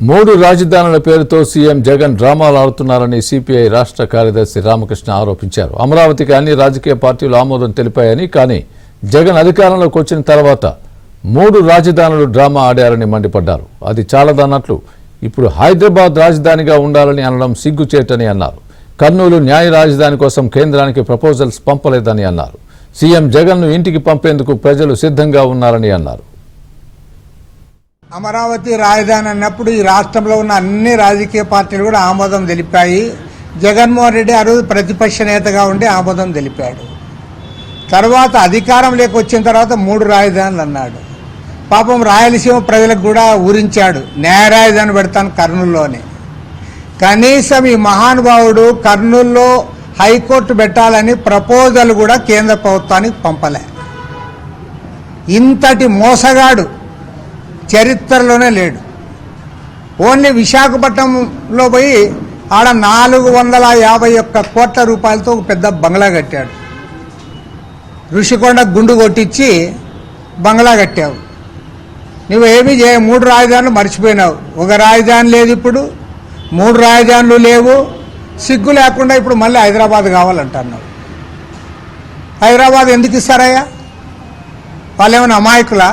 మూడు రాజధానుల పేరుతో సీఎం జగన్ డ్రామాలు ఆడుతున్నారని సిపిఐ రాష్ట్ర కార్యదర్శి రామకృష్ణ ఆరోపించారు. అమరావతికి అన్ని రాజకీయ పార్టీలు ఆమోదం తెలిపాయని, కానీ జగన్ అధికారంలోకి వచ్చిన తర్వాత మూడు రాజధానులు డ్రామా ఆడారని మండిపడ్డారు. అది చాలదన్నట్లు ఇప్పుడు హైదరాబాద్ రాజధానిగా ఉండాలని అనడం సిగ్గుచేటని అన్నారు. కర్నూలు న్యాయ రాజధాని కోసం కేంద్రానికి ప్రపోజల్స్ పంపలేదని అన్నారు. సీఎం జగన్ను ఇంటికి పంపేందుకు ప్రజలు సిద్ధంగా ఉన్నారని అన్నారు. అమరావతి రాజధాని అన్నప్పుడు ఈ రాష్ట్రంలో ఉన్న అన్ని రాజకీయ పార్టీలు కూడా ఆమోదం తెలిపాయి. జగన్మోహన్ రెడ్డి ఆ రోజు ప్రతిపక్ష నేతగా ఉండి ఆమోదం తెలిపాడు. తర్వాత అధికారంలోకి వచ్చిన తర్వాత మూడు రాజధానులు అన్నాడు. పాపం రాయలసీమ ప్రజలకు కూడా ఊరించాడు, న్యాయ రాజధాని పెడతాను కర్నూలులోనే. కనీసం ఈ మహానుభావుడు కర్నూలులో హైకోర్టు పెట్టాలని ప్రపోజల్ కూడా కేంద్ర ప్రభుత్వానికి పంపలే. ఇంతటి మోసగాడు చరిత్రలోనే లేడు. ఓన్లీ విశాఖపట్నంలో పోయి ఆడ 451 కోట్ల రూపాయలతో ఒక పెద్ద బంగ్లా కట్టాడు. ఋషికొండ గుండు కొట్టించి బంగ్లా కట్టావు. నువ్వు ఏమీ మూడు రాజధానులు మర్చిపోయినావు. ఒక రాజధాని లేదు, ఇప్పుడు మూడు రాజధానులు లేవు. సిగ్గు లేకుండా ఇప్పుడు మళ్ళీ హైదరాబాద్ కావాలంటున్నావు. హైదరాబాద్ ఎందుకు ఇస్తారయ్యా? వాళ్ళు ఏమైనా అమాయకులా?